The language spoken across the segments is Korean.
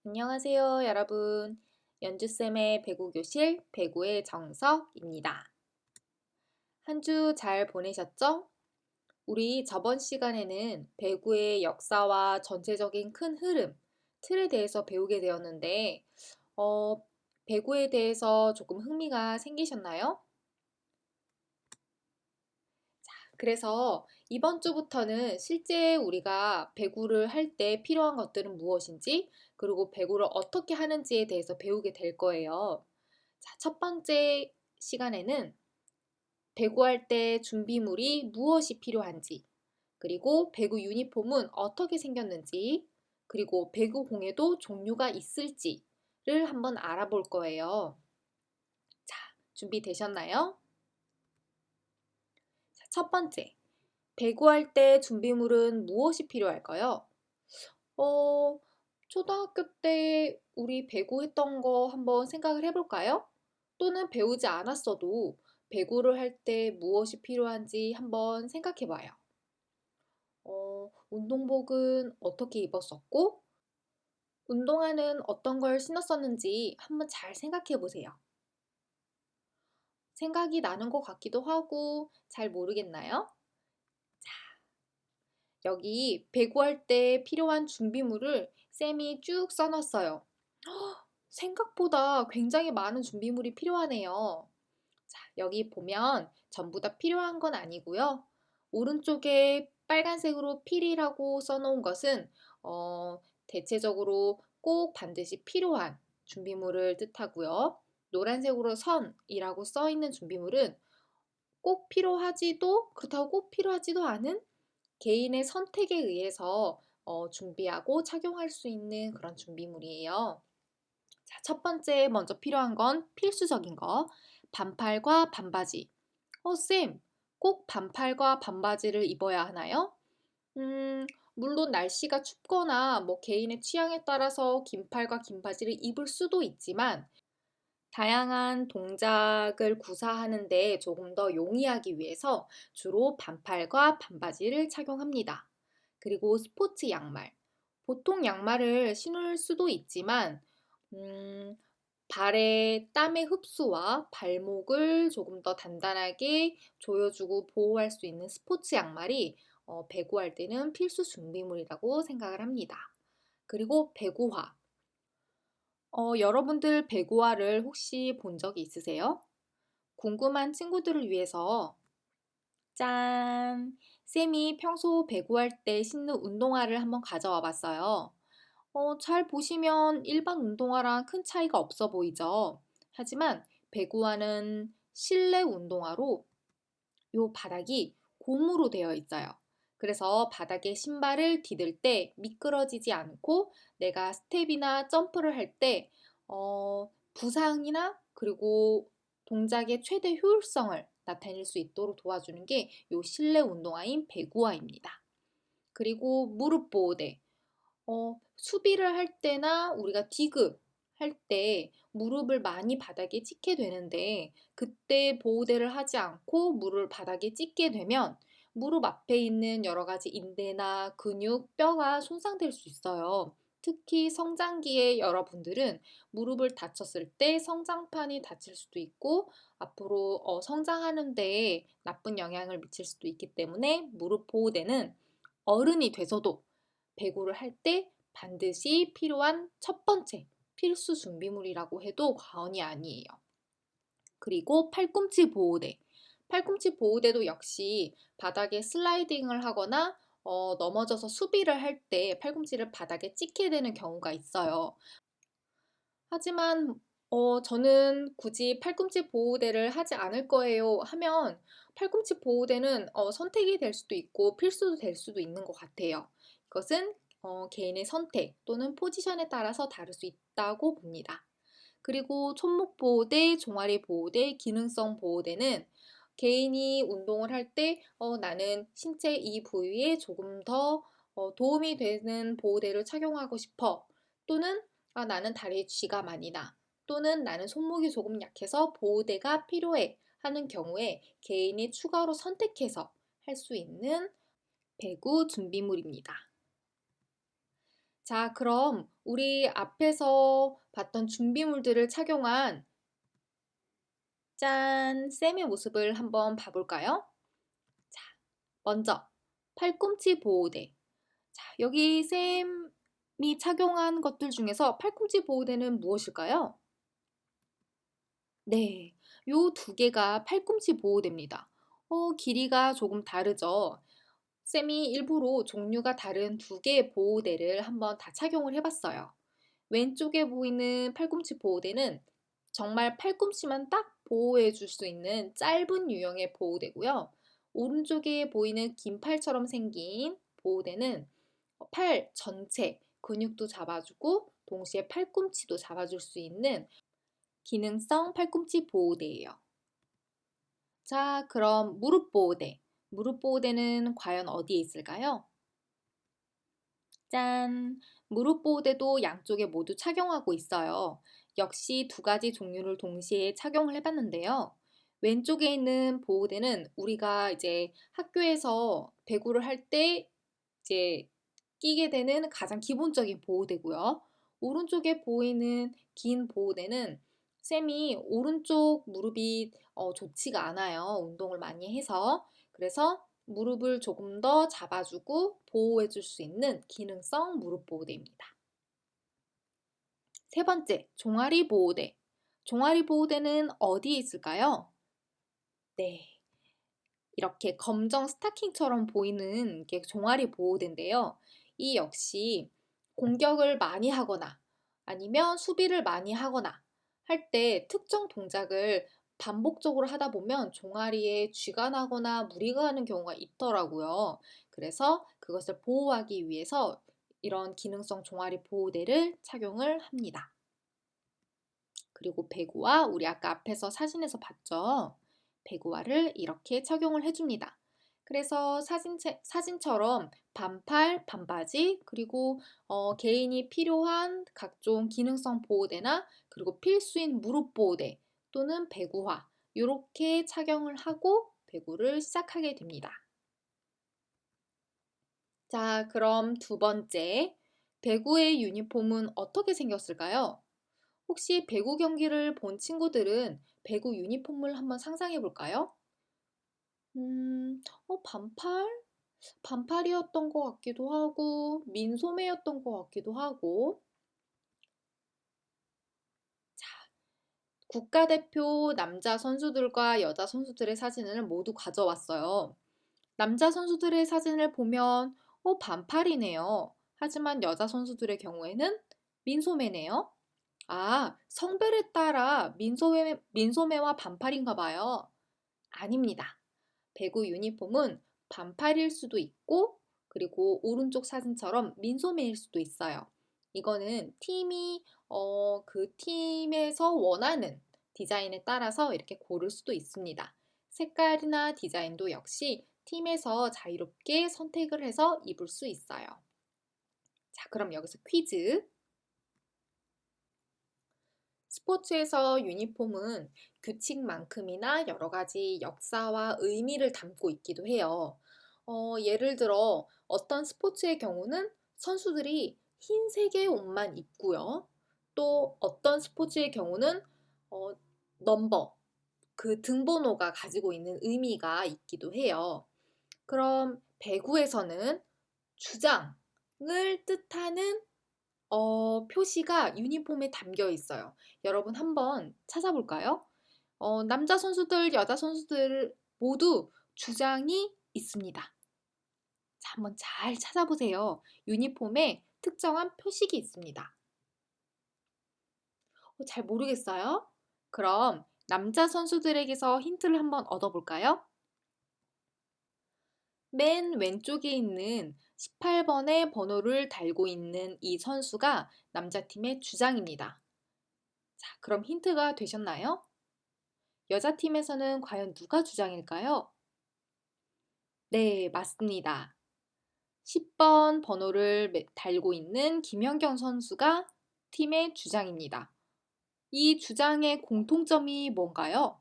안녕하세요, 여러분. 연주쌤의 배구교실 배구의 정석입니다. 한 주 잘 보내셨죠? 우리 저번 시간에는 배구의 역사와 전체적인 큰 흐름, 틀에 대해서 배우게 되었는데, 어, 배구에 대해서 조금 흥미가 생기셨나요? 그래서 이번 주부터는 실제 우리가 배구를 할 때 필요한 것들은 무엇인지, 그리고 배구를 어떻게 하는지에 대해서 배우게 될 거예요. 자, 첫 번째 시간에는 배구할 때 준비물이 무엇이 필요한지, 그리고 배구 유니폼은 어떻게 생겼는지, 그리고 배구공에도 종류가 있을지를 한번 알아볼 거예요. 자, 준비되셨나요? 자, 첫 번째, 배구할 때 준비물은 무엇이 필요할까요? 어, 초등학교 때 우리 배구했던 거 한번 생각을 해볼까요? 또는 배우지 않았어도 배구를 할 때 무엇이 필요한지 한번 생각해 봐요. 운동복은 어떻게 입었었고, 운동화는 어떤 걸 신었었는지 한번 잘 생각해 보세요. 생각이 나는 것 같기도 하고 잘 모르겠나요? 여기 배구할 때 필요한 준비물을 쌤이 쭉 써놨어요. 생각보다 굉장히 많은 준비물이 필요하네요. 자, 여기 보면 전부 다 필요한 건 아니고요. 오른쪽에 빨간색으로 필이라고 써놓은 것은 대체적으로 꼭 반드시 필요한 준비물을 뜻하고요. 노란색으로 선이라고 써 있는 준비물은 꼭 필요하지도 그렇다고 꼭 필요하지도 않은 개인의 선택에 의해서 준비하고 착용할 수 있는 그런 준비물이에요. 자, 첫 번째 먼저 필요한 건 필수적인 거. 반팔과 반바지. 쌤, 꼭 반팔과 반바지를 입어야 하나요? 물론 날씨가 춥거나 뭐 개인의 취향에 따라서 긴팔과 긴 바지를 입을 수도 있지만 다양한 동작을 구사하는데 조금 더 용이하기 위해서 주로 반팔과 반바지를 착용합니다. 그리고 스포츠 양말. 보통 양말을 신을 수도 있지만, 발의 땀의 흡수와 발목을 조금 더 단단하게 조여주고 보호할 수 있는 스포츠 양말이 배구할 때는 필수 준비물이라고 생각을 합니다. 그리고 배구화. 여러분들 배구화를 혹시 본 적이 있으세요? 궁금한 친구들을 위해서 짠! 쌤이 평소 배구할 때 신는 운동화를 한번 가져와 봤어요. 잘 보시면 일반 운동화랑 큰 차이가 없어 보이죠? 하지만 배구화는 실내 운동화로 요 바닥이 고무로 되어 있어요. 그래서 바닥에 신발을 디딜 때 미끄러지지 않고 내가 스텝이나 점프를 할 때 부상이나 그리고 동작의 최대 효율성을 나타낼 수 있도록 도와주는 게 요 실내 운동화인 배구화입니다. 그리고 무릎 보호대. 수비를 할 때나 우리가 디그 할 때 무릎을 많이 바닥에 찍게 되는데 그때 보호대를 하지 않고 무릎을 바닥에 찍게 되면 무릎 앞에 있는 여러 가지 인대나 근육, 뼈가 손상될 수 있어요. 특히 성장기의 여러분들은 무릎을 다쳤을 때 성장판이 다칠 수도 있고 앞으로 성장하는 데에 나쁜 영향을 미칠 수도 있기 때문에 무릎 보호대는 어른이 돼서도 배구를 할 때 반드시 필요한 첫 번째 필수 준비물이라고 해도 과언이 아니에요. 그리고 팔꿈치 보호대. 팔꿈치 보호대도 역시 바닥에 슬라이딩을 하거나 넘어져서 수비를 할 때 팔꿈치를 바닥에 찍게 되는 경우가 있어요. 하지만 저는 굳이 팔꿈치 보호대를 하지 않을 거예요 하면 팔꿈치 보호대는 선택이 될 수도 있고 필수도 될 수도 있는 것 같아요. 이것은 개인의 선택 또는 포지션에 따라서 다를 수 있다고 봅니다. 그리고 손목 보호대, 종아리 보호대, 기능성 보호대는 개인이 운동을 할 때 나는 신체 이 부위에 조금 더 도움이 되는 보호대를 착용하고 싶어. 또는 나는 다리에 쥐가 많이 나. 또는 나는 손목이 조금 약해서 보호대가 필요해 하는 경우에 개인이 추가로 선택해서 할 수 있는 배구 준비물입니다. 자, 그럼 우리 앞에서 봤던 준비물들을 착용한 짠! 쌤의 모습을 한번 봐볼까요? 자, 먼저 팔꿈치 보호대. 자, 여기 쌤이 착용한 것들 중에서 팔꿈치 보호대는 무엇일까요? 네, 요 두 개가 팔꿈치 보호대입니다. 길이가 조금 다르죠? 쌤이 일부러 종류가 다른 두 개의 보호대를 한번 다 착용을 해봤어요. 왼쪽에 보이는 팔꿈치 보호대는 정말 팔꿈치만 딱 보호해 줄 수 있는 짧은 유형의 보호대고요. 오른쪽에 보이는 긴 팔처럼 생긴 보호대는 팔 전체 근육도 잡아주고 동시에 팔꿈치도 잡아줄 수 있는 기능성 팔꿈치 보호대예요. 자, 그럼 무릎 보호대. 무릎 보호대는 과연 어디에 있을까요? 짠! 무릎 보호대도 양쪽에 모두 착용하고 있어요. 역시 두 가지 종류를 동시에 착용을 해봤는데요. 왼쪽에 있는 보호대는 우리가 이제 학교에서 배구를 할 때 이제 끼게 되는 가장 기본적인 보호대고요. 오른쪽에 보이는 긴 보호대는 쌤이 오른쪽 무릎이 좋지가 않아요. 운동을 많이 해서. 그래서 무릎을 조금 더 잡아주고 보호해줄 수 있는 기능성 무릎 보호대입니다. 세 번째, 종아리 보호대. 종아리 보호대는 어디에 있을까요? 네, 이렇게 검정 스타킹처럼 보이는 게 종아리 보호대인데요. 이 역시 공격을 많이 하거나 아니면 수비를 많이 하거나 할 때 특정 동작을 반복적으로 하다 보면 종아리에 쥐가 나거나 무리가 가는 경우가 있더라고요. 그래서 그것을 보호하기 위해서 이런 기능성 종아리 보호대를 착용을 합니다. 그리고 배구와 우리 아까 앞에서 사진에서 봤죠? 배구화를 이렇게 착용을 해줍니다. 그래서 사진처럼 반팔, 반바지, 그리고 개인이 필요한 각종 기능성 보호대나 그리고 필수인 무릎 보호대 또는 배구화 이렇게 착용을 하고 배구를 시작하게 됩니다. 자, 그럼 두 번째, 배구의 유니폼은 어떻게 생겼을까요? 혹시 배구 경기를 본 친구들은 배구 유니폼을 한번 상상해 볼까요? 반팔? 반팔이었던 것 같기도 하고, 민소매였던 것 같기도 하고. 자, 국가대표 남자 선수들과 여자 선수들의 사진을 모두 가져왔어요. 남자 선수들의 사진을 보면, 반팔이네요. 하지만 여자 선수들의 경우에는 민소매네요. 아, 성별에 따라 민소매와 반팔인가 봐요. 아닙니다. 배구 유니폼은 반팔일 수도 있고, 그리고 오른쪽 사진처럼 민소매일 수도 있어요. 이거는 팀이, 그 팀에서 원하는 디자인에 따라서 이렇게 고를 수도 있습니다. 색깔이나 디자인도 역시 팀에서 자유롭게 선택을 해서 입을 수 있어요. 자, 그럼 여기서 퀴즈. 스포츠에서 유니폼은 규칙만큼이나 여러 가지 역사와 의미를 담고 있기도 해요. 예를 들어 어떤 스포츠의 경우는 선수들이 흰색의 옷만 입고요. 또 어떤 스포츠의 경우는 어, 넘버, 그 등번호가 가지고 있는 의미가 있기도 해요. 그럼 배구에서는 주장을 뜻하는 표시가 유니폼에 담겨 있어요. 여러분 한번 찾아볼까요? 남자 선수들, 여자 선수들 모두 주장이 있습니다. 자, 한번 잘 찾아보세요. 유니폼에 특정한 표식이 있습니다. 잘 모르겠어요? 그럼 남자 선수들에게서 힌트를 한번 얻어볼까요? 맨 왼쪽에 있는 18번의 번호를 달고 있는 이 선수가 남자팀의 주장입니다. 자, 그럼 힌트가 되셨나요? 여자팀에서는 과연 누가 주장일까요? 네, 맞습니다. 10번 번호를 달고 있는 김연경 선수가 팀의 주장입니다. 이 주장의 공통점이 뭔가요?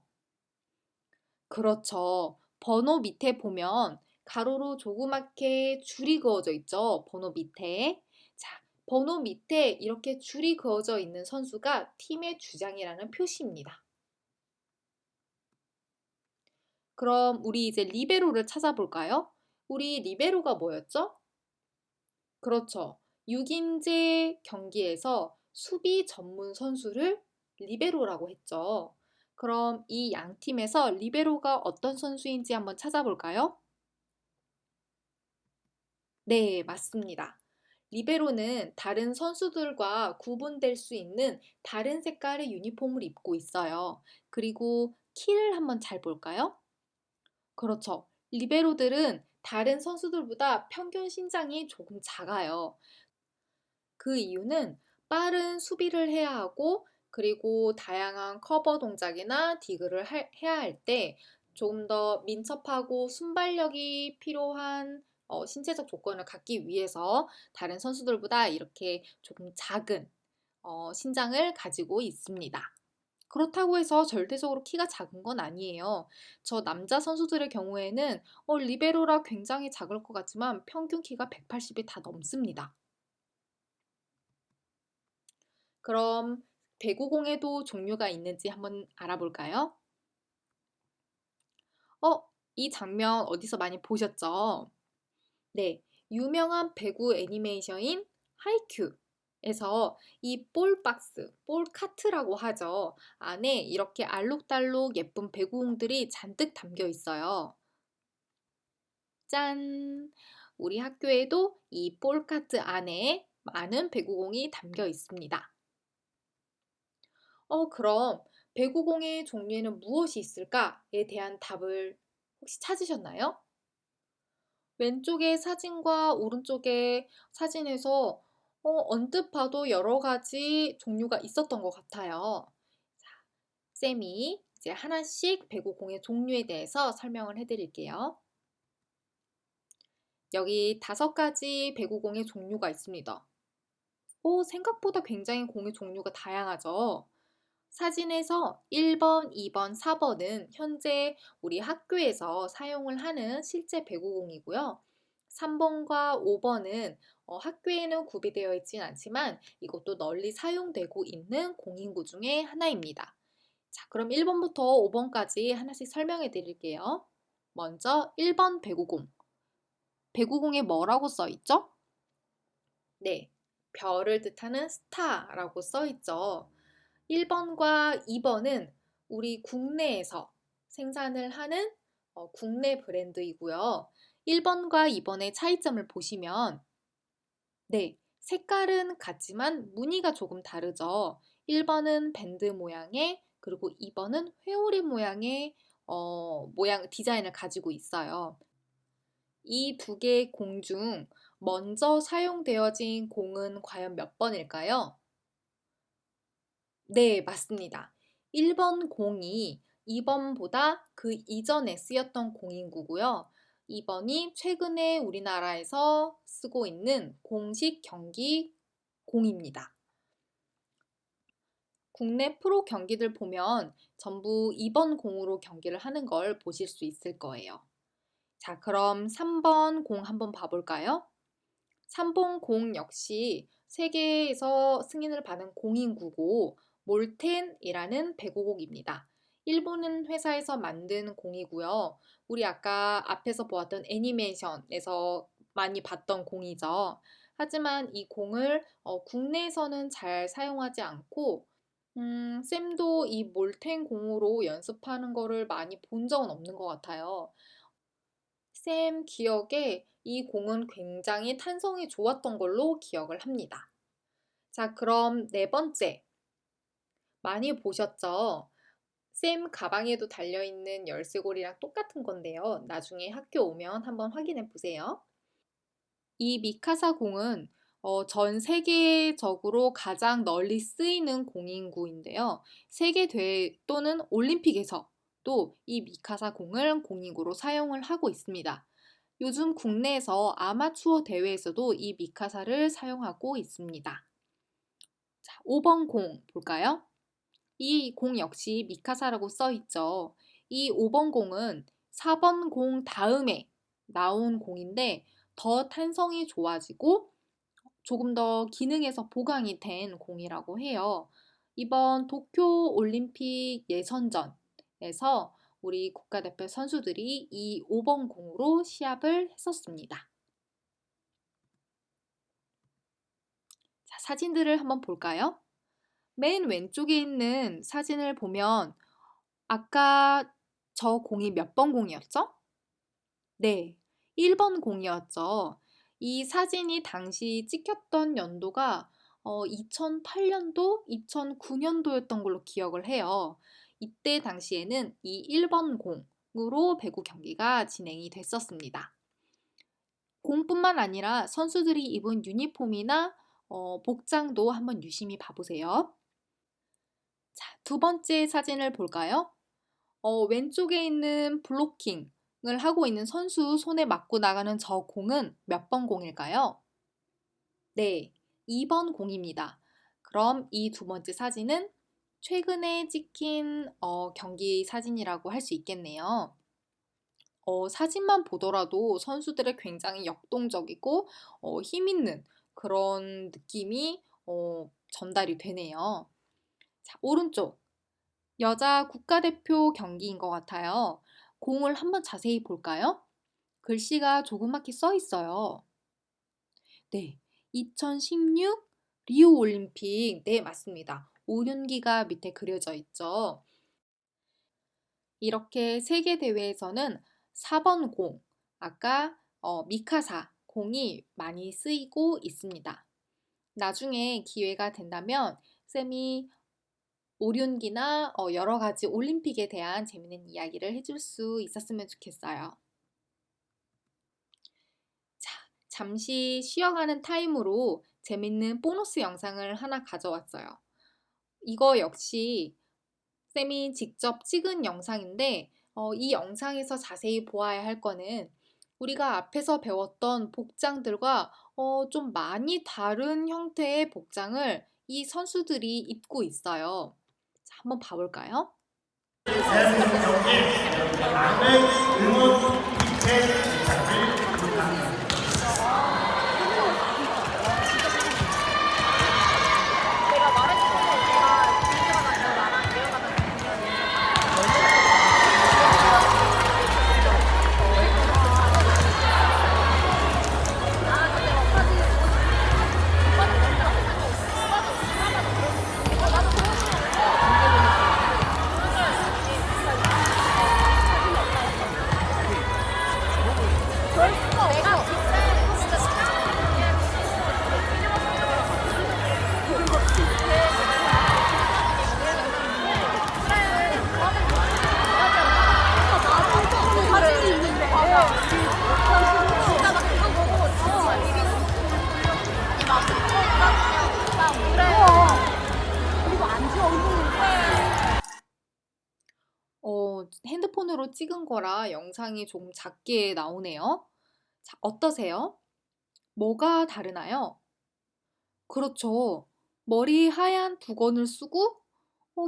그렇죠. 번호 밑에 보면 가로로 조그맣게 줄이 그어져 있죠. 번호 밑에. 자, 번호 밑에 이렇게 줄이 그어져 있는 선수가 팀의 주장이라는 표시입니다. 그럼 우리 이제 리베로를 찾아볼까요? 우리 리베로가 뭐였죠? 그렇죠. 6인제 경기에서 수비 전문 선수를 리베로라고 했죠. 그럼 이 양 팀에서 리베로가 어떤 선수인지 한번 찾아볼까요? 네, 맞습니다. 리베로는 다른 선수들과 구분될 수 있는 다른 색깔의 유니폼을 입고 있어요. 그리고 키를 한번 잘 볼까요? 그렇죠. 리베로들은 다른 선수들보다 평균 신장이 조금 작아요. 그 이유는 빠른 수비를 해야 하고 그리고 다양한 커버 동작이나 디그를 해야 할 때 좀 더 민첩하고 순발력이 필요한 신체적 조건을 갖기 위해서 다른 선수들보다 이렇게 조금 작은 신장을 가지고 있습니다. 그렇다고 해서 절대적으로 키가 작은 건 아니에요. 저 남자 선수들의 경우에는 리베로라 굉장히 작을 것 같지만 평균 키가 180이 다 넘습니다. 그럼 배구공에도 종류가 있는지 한번 알아볼까요? 어, 이 장면 어디서 많이 보셨죠? 네, 유명한 배구 애니메이션인 하이큐에서 이 볼박스, 볼카트라고 하죠. 안에 이렇게 알록달록 예쁜 배구공들이 잔뜩 담겨 있어요. 짠! 우리 학교에도 이 볼카트 안에 많은 배구공이 담겨 있습니다. 그럼 배구공의 종류에는 무엇이 있을까에 대한 답을 혹시 찾으셨나요? 왼쪽의 사진과 오른쪽의 사진에서 언뜻 봐도 여러 가지 종류가 있었던 것 같아요. 자, 쌤이 이제 하나씩 배구공의 종류에 대해서 설명을 해드릴게요. 여기 5가지 배구공의 종류가 있습니다. 생각보다 굉장히 공의 종류가 다양하죠. 사진에서 1번, 2번, 4번은 현재 우리 학교에서 사용을 하는 실제 배구공이고요. 3번과 5번은 학교에는 구비되어 있진 않지만 이것도 널리 사용되고 있는 공인구 중에 하나입니다. 자, 그럼 1번부터 5번까지 하나씩 설명해 드릴게요. 먼저 1번 배구공. 배구공에 뭐라고 써 있죠? 네, 별을 뜻하는 스타라고 써 있죠. 1번과 2번은 우리 국내에서 생산을 하는 국내 브랜드이고요. 1번과 2번의 차이점을 보시면 네, 색깔은 같지만 무늬가 조금 다르죠. 1번은 밴드 모양의 그리고 2번은 회오리 모양의 모양 디자인을 가지고 있어요. 이 두 개의 공 중 먼저 사용되어진 공은 과연 몇 번일까요? 네, 맞습니다. 1번 공이 2번보다 그 이전에 쓰였던 공인구고요. 2번이 최근에 우리나라에서 쓰고 있는 공식 경기 공입니다. 국내 프로 경기들 보면 전부 2번 공으로 경기를 하는 걸 보실 수 있을 거예요. 자, 그럼 3번 공 한번 봐볼까요? 3번 공 역시 세계에서 승인을 받은 공인구고 몰텐이라는 배구공입니다. 일본은 회사에서 만든 공이고요. 우리 아까 앞에서 보았던 애니메이션에서 많이 봤던 공이죠. 하지만 이 공을 국내에서는 잘 사용하지 않고 쌤도 이 몰텐 공으로 연습하는 거를 많이 본 적은 없는 것 같아요. 쌤 기억에 이 공은 굉장히 탄성이 좋았던 걸로 기억을 합니다. 자, 그럼 4번째. 많이 보셨죠? 쌤 가방에도 달려있는 열쇠고리랑 똑같은 건데요. 나중에 학교 오면 한번 확인해 보세요. 이 미카사 공은 전 세계적으로 가장 널리 쓰이는 공인구인데요. 세계대회 또는 올림픽에서 또 이 미카사 공을 공인구로 사용을 하고 있습니다. 요즘 국내에서 아마추어 대회에서도 이 미카사를 사용하고 있습니다. 자, 5번 공 볼까요? 이 공 역시 미카사라고 써 있죠. 이 5번 공은 4번 공 다음에 나온 공인데 더 탄성이 좋아지고 조금 더 기능에서 보강이 된 공이라고 해요. 이번 도쿄 올림픽 예선전에서 우리 국가대표 선수들이 이 5번 공으로 시합을 했었습니다. 자, 사진들을 한번 볼까요? 맨 왼쪽에 있는 사진을 보면 아까 저 공이 몇 번 공이었죠? 네, 1번 공이었죠. 이 사진이 당시 찍혔던 연도가 2008년도, 2009년도였던 걸로 기억을 해요. 이때 당시에는 이 1번 공으로 배구 경기가 진행이 됐었습니다. 공뿐만 아니라 선수들이 입은 유니폼이나 복장도 한번 유심히 봐보세요. 자, 두 번째 사진을 볼까요? 왼쪽에 있는 블로킹을 하고 있는 선수 손에 맞고 나가는 저 공은 몇 번 공일까요? 네, 2번 공입니다. 그럼 이 두 번째 사진은 최근에 찍힌 경기 사진이라고 할 수 있겠네요. 사진만 보더라도 선수들의 굉장히 역동적이고 힘 있는 그런 느낌이 전달이 되네요. 자, 오른쪽. 여자 국가대표 경기인 것 같아요. 공을 한번 자세히 볼까요? 글씨가 조그맣게 써 있어요. 네, 2016 리우 올림픽. 네, 맞습니다. 오륜기가 밑에 그려져 있죠. 이렇게 세계 대회에서는 4번 공, 아까 미카사 공이 많이 쓰이고 있습니다. 나중에 기회가 된다면 쌤이 오륜기나 여러 가지 올림픽에 대한 재미있는 이야기를 해줄 수 있었으면 좋겠어요. 자, 잠시 쉬어가는 타임으로 재밌는 보너스 영상을 하나 가져왔어요. 이거 역시 쌤이 직접 찍은 영상인데 이 영상에서 자세히 보아야 할 거는 우리가 앞에서 배웠던 복장들과 좀 많이 다른 형태의 복장을 이 선수들이 입고 있어요. 자, 한번 봐볼까요? 대한민국 경기 많은 응원 입회 부탁을 부탁합니다. 핸드폰으로 찍은 거라 영상이 조금 작게 나오네요. 자, 어떠세요? 뭐가 다르나요? 그렇죠. 머리 하얀 두건을 쓰고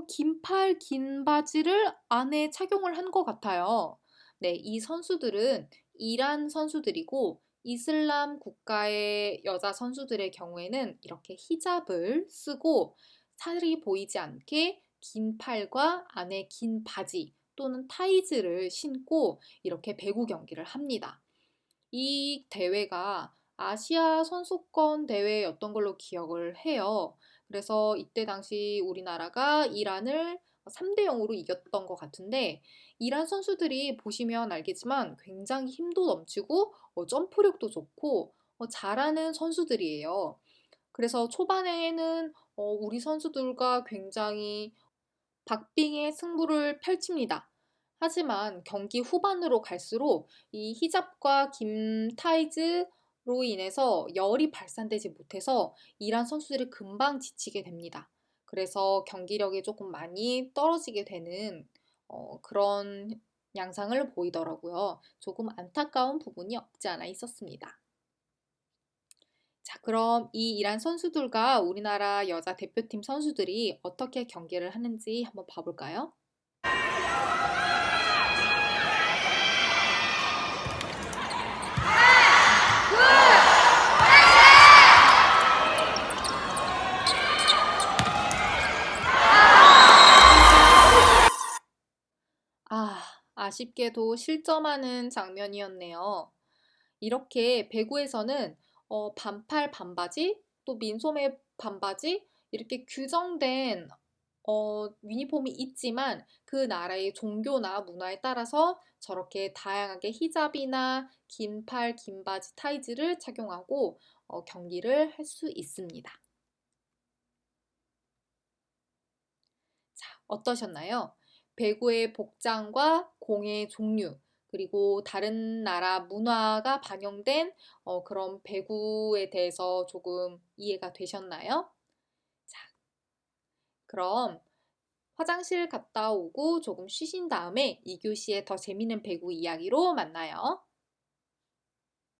긴 팔, 긴 바지를 안에 착용을 한 것 같아요. 네, 이 선수들은 이란 선수들이고 이슬람 국가의 여자 선수들의 경우에는 이렇게 히잡을 쓰고 살이 보이지 않게 긴 팔과 안에 긴 바지 또는 타이즈를 신고 이렇게 배구 경기를 합니다. 이 대회가 아시아 선수권 대회였던 걸로 기억을 해요. 그래서 이때 당시 우리나라가 이란을 3대 0으로 이겼던 것 같은데 이란 선수들이 보시면 알겠지만 굉장히 힘도 넘치고 점프력도 좋고 잘하는 선수들이에요. 그래서 초반에는 우리 선수들과 굉장히 박빙의 승부를 펼칩니다. 하지만 경기 후반으로 갈수록 이 히잡과 긴 타이즈로 인해서 열이 발산되지 못해서 이란 선수들이 금방 지치게 됩니다. 그래서 경기력이 조금 많이 떨어지게 되는 그런 양상을 보이더라고요. 조금 안타까운 부분이 없지 않아 있었습니다. 자, 그럼 이 이란 선수들과 우리나라 여자 대표팀 선수들이 어떻게 경기를 하는지 한번 봐볼까요? 아쉽게도 실점하는 장면이었네요. 이렇게 배구에서는 반팔 반바지, 또 민소매 반바지 이렇게 규정된 유니폼이 있지만 그 나라의 종교나 문화에 따라서 저렇게 다양하게 히잡이나 긴팔, 긴바지, 타이즈를 착용하고 경기를 할 수 있습니다. 자, 어떠셨나요? 배구의 복장과 공의 종류, 그리고 다른 나라 문화가 반영된 그런 배구에 대해서 조금 이해가 되셨나요? 자, 그럼 화장실 갔다 오고 조금 쉬신 다음에 2교시에 더 재밌는 배구 이야기로 만나요.